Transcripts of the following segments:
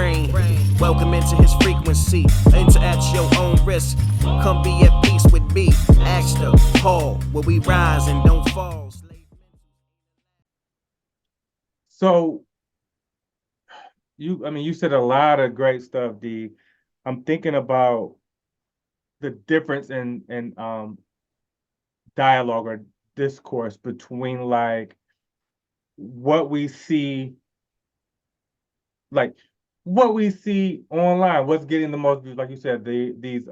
brain. Welcome into his frequency. Enter at your own risk. Come be at peace with me. Ask the Paul, where we rise and don't fall. So you said a lot of great stuff, D. I'm thinking about the difference in dialogue or discourse between like what we see, like what we see online, what's getting the most views. Like you said, these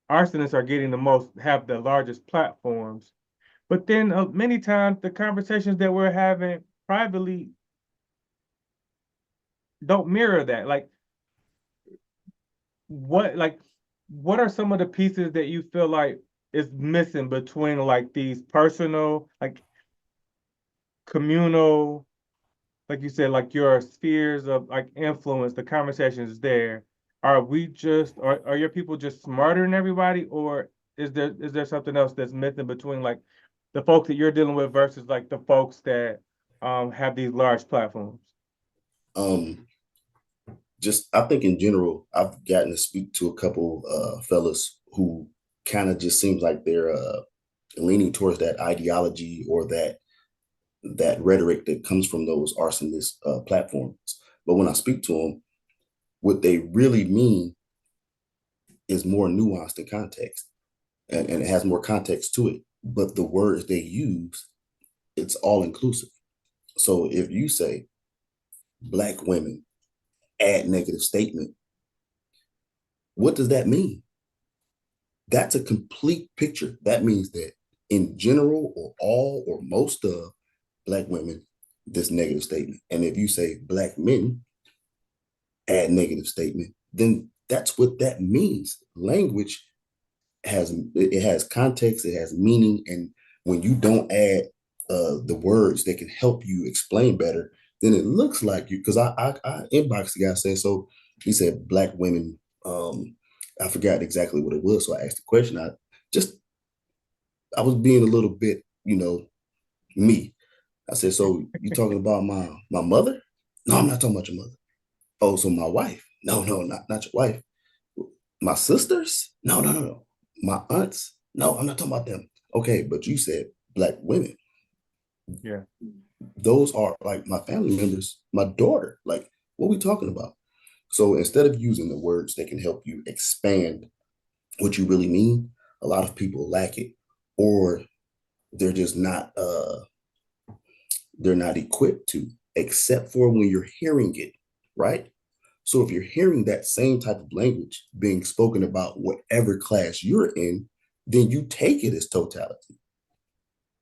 arsonists are getting the most, have the largest platforms. But then many times the conversations that we're having privately don't mirror that. What like what are some of the pieces that you feel like is missing between like these personal, like communal, like you said, like your spheres of like influence, the conversations there? Are we just are your people just smarter than everybody, or is there something else that's missing between like the folks that you're dealing with versus like the folks that have these large platforms? Um, just I think in general, I've gotten to speak to a couple fellas who kind of just seems like they're leaning towards that ideology or that rhetoric that comes from those arsonist platforms. But when I speak to them, what they really mean is more nuanced in context, and it has more context to it. But the words they use, it's all inclusive. So if you say black women add negative statement, what does that mean? That's a complete picture. That means that in general or all or most of black women, this negative statement. And if you say black men add negative statement, then that's what that means. Language has context, it has meaning, and when you don't add the words that can help you explain better, then it looks like you. Because I inboxed the guy said so. He said black women. I forgot exactly what it was, so I asked the question. Just I was being a little bit, me. I said, so you talking about my mother? No, I'm not talking about your mother. Oh, so my wife? No, no, not your wife. My sisters? No, no, no, no. My aunts? No, I'm not talking about them. Okay, but you said black women. Yeah. Those are like my family members, my daughter. Like, what are we talking about? So instead of using the words that can help you expand what you really mean, a lot of people lack it, or they're just not they're not equipped to, except for when you're hearing it, right? So if you're hearing that same type of language being spoken about whatever class you're in, then you take it as totality.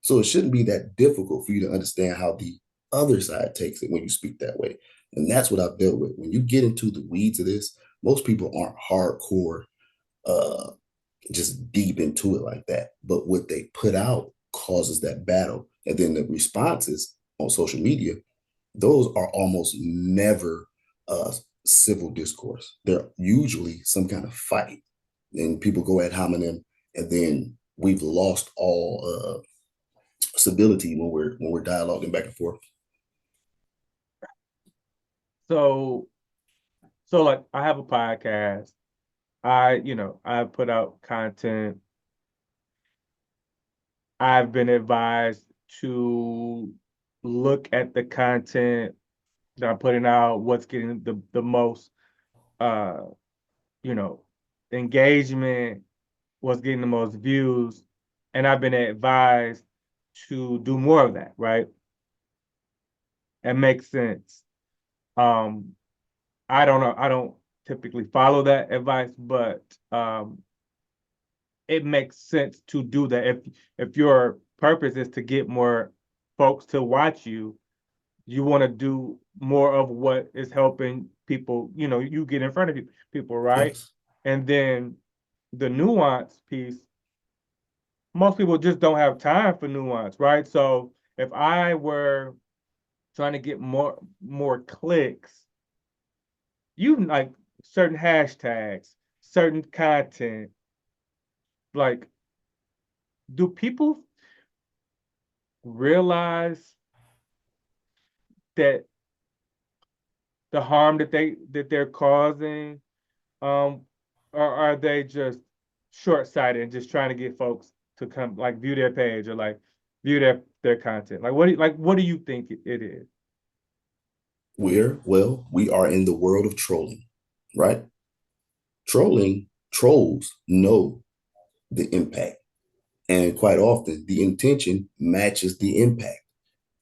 So it shouldn't be that difficult for you to understand how the other side takes it when you speak that way. And that's what I've dealt with. When you get into the weeds of this, most people aren't hardcore, uh, just deep into it like that. But what they put out causes that battle. And then the responses on social media, those are almost never uh, civil discourse. They're usually some kind of fight. And people go at hominem, and then we've lost all civility when we're dialoguing back and forth. So so like I have a podcast. I put out content. I've been advised to look at the content that I'm putting out, what's getting the most uh, you know, engagement, what's getting the most views, and I've been advised to do more of that, right? It makes sense. Um, I don't know, I don't typically follow that advice, but it makes sense to do that if your purpose is to get more folks to watch you. You want to do more of what is helping people, you get in front of people, right? Yes. And then the nuance piece, most people just don't have time for nuance, right? So if I were trying to get more clicks, you like certain hashtags, certain content, like do people realize that the harm that they're causing, or are they just short-sighted and just trying to get folks to come like view their page or like view their content? Like what do you think it is? We are in the world of trolling, right? Trolls know the impact. And quite often, the intention matches the impact.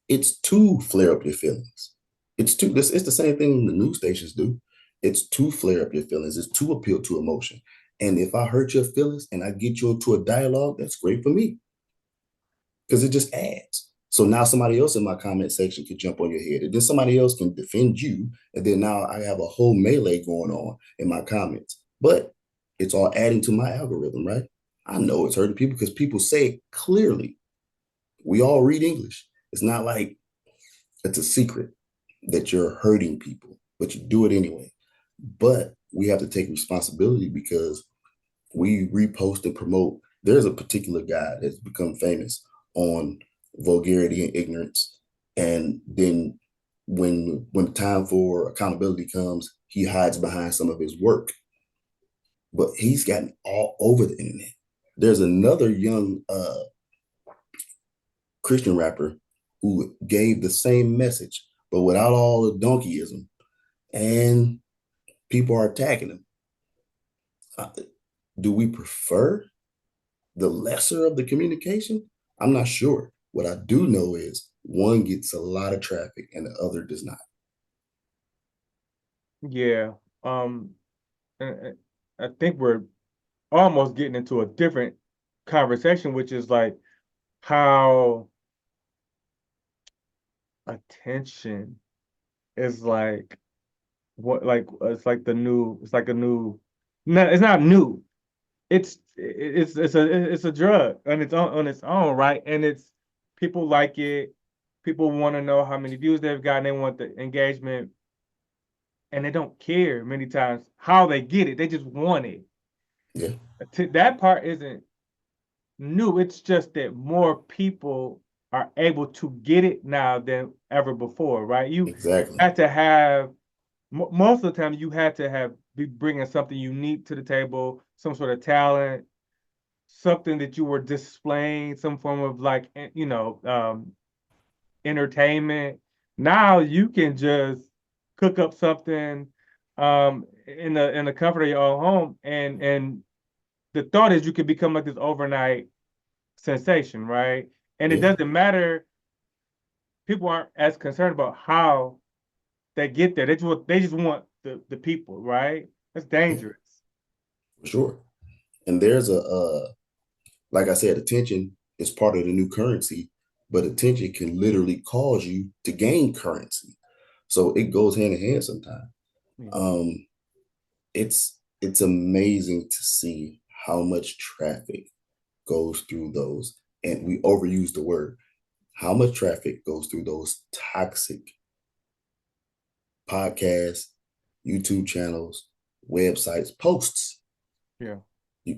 It's to flare up your feelings. It's the same thing the news stations do. It's to flare up your feelings. It's to appeal to emotion. And if I hurt your feelings and I get you into a dialogue, that's great for me because it just adds. So now somebody else in my comment section could jump on your head, and then somebody else can defend you, and then now I have a whole melee going on in my comments. But it's all adding to my algorithm, right? I know it's hurting people because people say it clearly. We all read English. It's not like it's a secret that you're hurting people, but you do it anyway. But we have to take responsibility because we repost and promote. There's a particular guy that's become famous on vulgarity and ignorance. And then when the time for accountability comes, he hides behind some of his work. But he's gotten all over the internet. There's another young Christian rapper who gave the same message, but without all the donkeyism. And people are attacking him. Uh, do we prefer the lesser of the communication? I'm not sure. What I do know is one gets a lot of traffic and the other does not. Yeah. And I think we're almost getting into a different conversation, which is like how attention is like it's like a new, no, it's not new. It's a drug on its own, right? And it's people like it. People want to know how many views they've gotten. They want the engagement, and they don't care many times how they get it. They just want it. Yeah, That part isn't new. It's just that more people are able to get it now than ever before, right? You exactly. had to have most of the time you had to have be bringing something unique to the table, some sort of talent, something that you were displaying, some form of like entertainment. Now you can just cook up something in the comfort of your own home, and the thought is you could become like this overnight sensation, right? And it Yeah, doesn't matter. People aren't as concerned about how they get there. They just want the people, right? That's yeah, dangerous. for sure. And there's like I said, attention is part of the new currency, but attention can literally cause you to gain currency. So it goes hand in hand sometimes. Yeah. Um, it's amazing to see how much traffic goes through those, and we overuse the word, how much traffic goes through those toxic podcasts, YouTube channels, websites, posts. Yeah.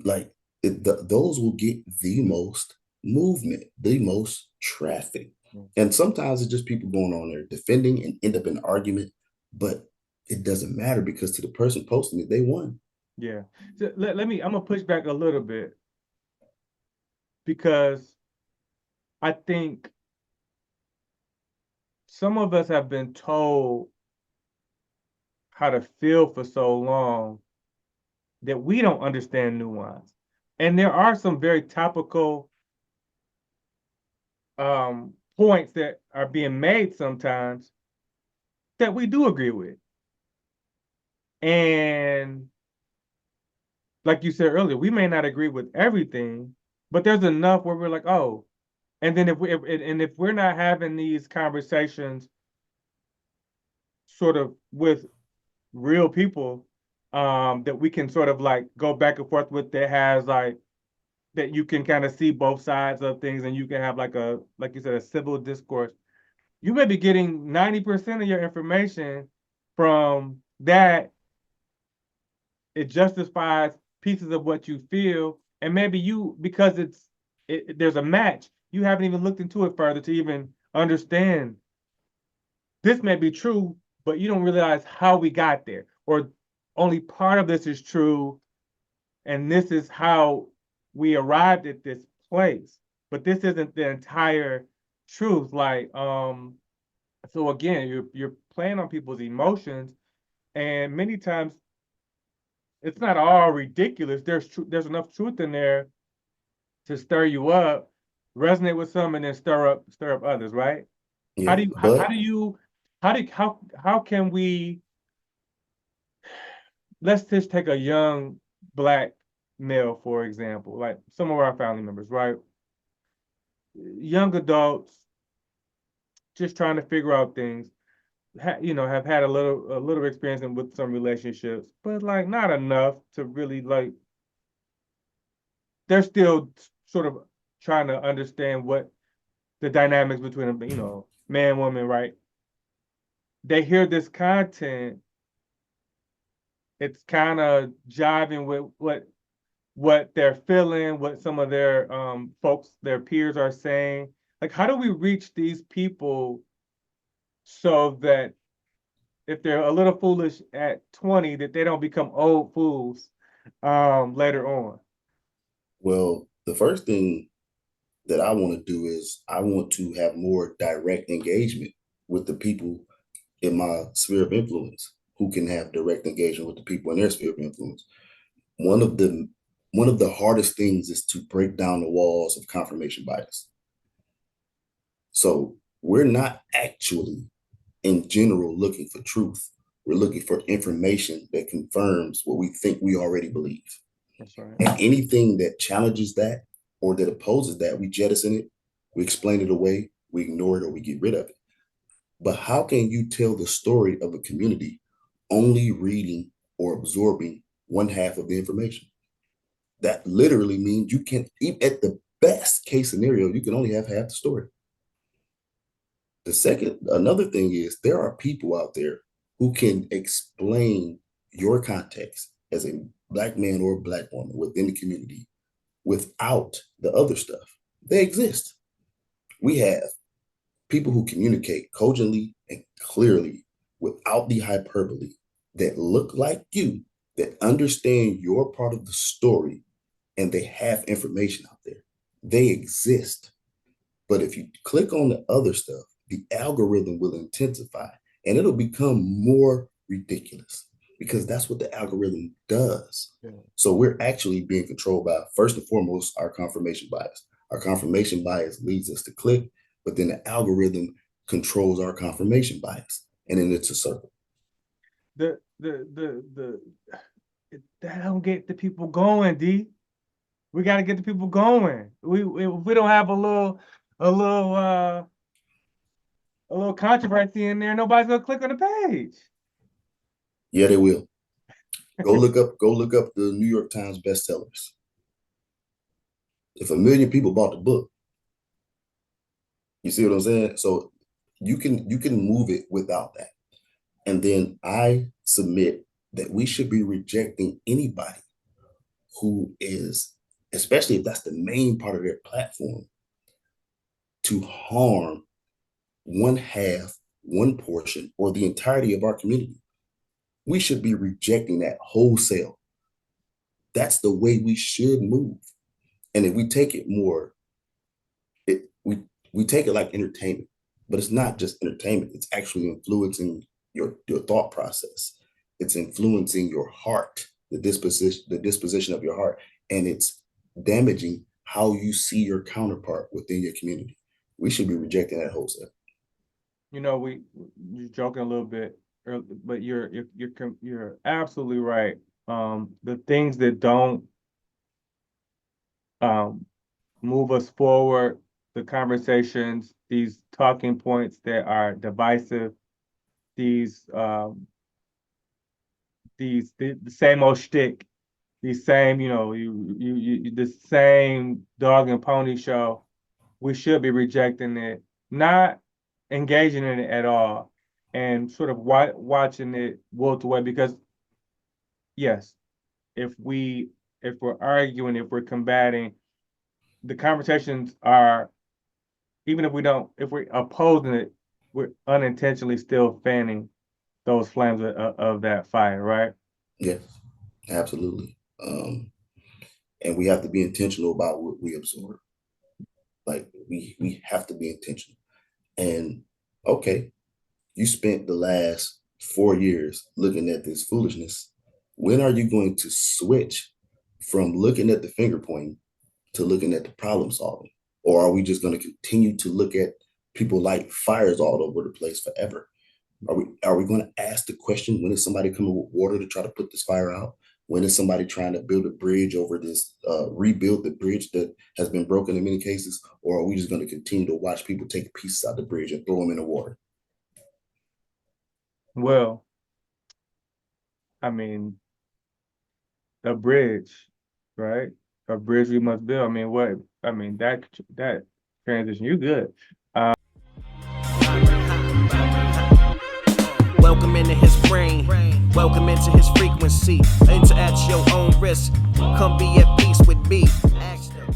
Like those will get the most movement, the most traffic. Yeah. And sometimes it's just people going on there defending and end up in an argument, but it doesn't matter because to the person posting it, they won. Yeah. So I'm gonna push back a little bit because I think some of us have been told how to feel for so long that we don't understand nuance. And there are some very topical points that are being made sometimes that we do agree with. And like you said earlier, we may not agree with everything, but there's enough where we're like, oh, and then if we're not having these conversations sort of with real people, that we can sort of like go back and forth with, that has like that you can kind of see both sides of things, and you can have like you said, a civil discourse. You may be getting 90% of your information from that. It justifies pieces of what you feel, and maybe you, because there's a match, you haven't even looked into it further to even understand this may be true, but you don't realize how we got there, or only part of this is true, and this is how we arrived at this place. But this isn't the entire truth. Like, so again, you're playing on people's emotions, and many times it's not all ridiculous. There's enough truth in there to stir you up, resonate with some, and then stir up others, right? How Yeah, do you how but do you how can we, let's just take a young black male, for example, like some of our family members, right? Young adults just trying to figure out things, have had a little experience with some relationships, but like not enough to really like, they're still sort of trying to understand what the dynamics between, man, woman, right? They hear this content, it's kind of jiving with what they're feeling, what some of their folks, their peers are saying. Like, how do we reach these people so that if they're a little foolish at 20, that they don't become old fools later on? well, the first thing that I want to do is I want to have more direct engagement with the people in my sphere of influence who can have direct engagement with the people in their sphere of influence. One of the one of the hardest things is to break down the walls of confirmation bias. So we're not actually in general looking for truth. We're looking for information that confirms what we think we already believe. That's right. And anything that challenges that or that opposes that, we jettison it, we explain it away, we ignore it, or we get rid of it. But how can you tell the story of a community only reading or absorbing one half of the information? That literally means you can, at the best case scenario, you can only have half the story. Another thing is there are people out there who can explain your context as a black man or a black woman within the community without the other stuff. They exist. We have people who communicate cogently and clearly without the hyperbole, that look like you, that understand your part of the story, and they have information out there. They exist. But if you click on the other stuff, the algorithm will intensify and it'll become more ridiculous because that's what the algorithm does. Yeah. So we're actually being controlled by, first and foremost, our confirmation bias. Our confirmation bias leads us to click, but then the algorithm controls our confirmation bias, and then it's a circle. That don't get the people going, D. We got to get the people going. If we don't have a little uh a little controversy in there, nobody's gonna click on the page. Yeah, they will. Go look up the New York Times bestsellers. If 1 million people bought the book, you see what I'm saying? So you can move it without that. And then I submit that we should be rejecting anybody who is, especially if that's the main part of their platform, to harm one half, one portion, or the entirety of our community. We should be rejecting that wholesale. That's the way we should move. And if we take it more, we take it like entertainment, but it's not just entertainment. It's actually influencing your thought process. It's influencing your heart, the disposition of your heart, and it's damaging how you see your counterpart within your community. We should be rejecting that wholesale. You're joking a little bit, but you're absolutely right. The things that don't um move us forward, the conversations, these talking points that are divisive, these the same old shtick, these same, the same dog and pony show. We should be rejecting it, not engaging in it at all, and sort of watching it wilt away. Because yes, if we're arguing, if we're combating, the conversations are, even if we're opposing it, we're unintentionally still fanning those flames of that fire, right? Yes, absolutely. And we have to be intentional about what we absorb. Like we have to be intentional. And okay, you spent the last 4 years looking at this foolishness. When are you going to switch from looking at the finger pointing to looking at the problem solving? Or are we just going to continue to look at people light fires all over the place forever? Are we going to ask the question, when is somebody coming with water to try to put this fire out? When is somebody trying to build a bridge over this, rebuild the bridge that has been broken in many cases? Or are we just going to continue to watch people take pieces out the bridge and throw them in the water? Well, I mean, a bridge, right? A bridge we must build. I mean, what? I mean, that transition, you good. Welcome into his brain, welcome into his frequency. Enter at your own risk, come be at peace with me.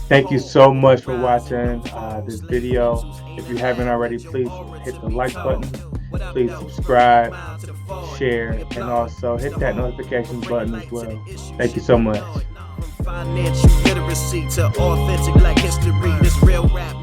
Thank you so much for watching this video. If you haven't already, please hit the like button, please subscribe, share, and also hit that notification button as well. Thank you so much. Financial literacy to authentic black history, this real rap.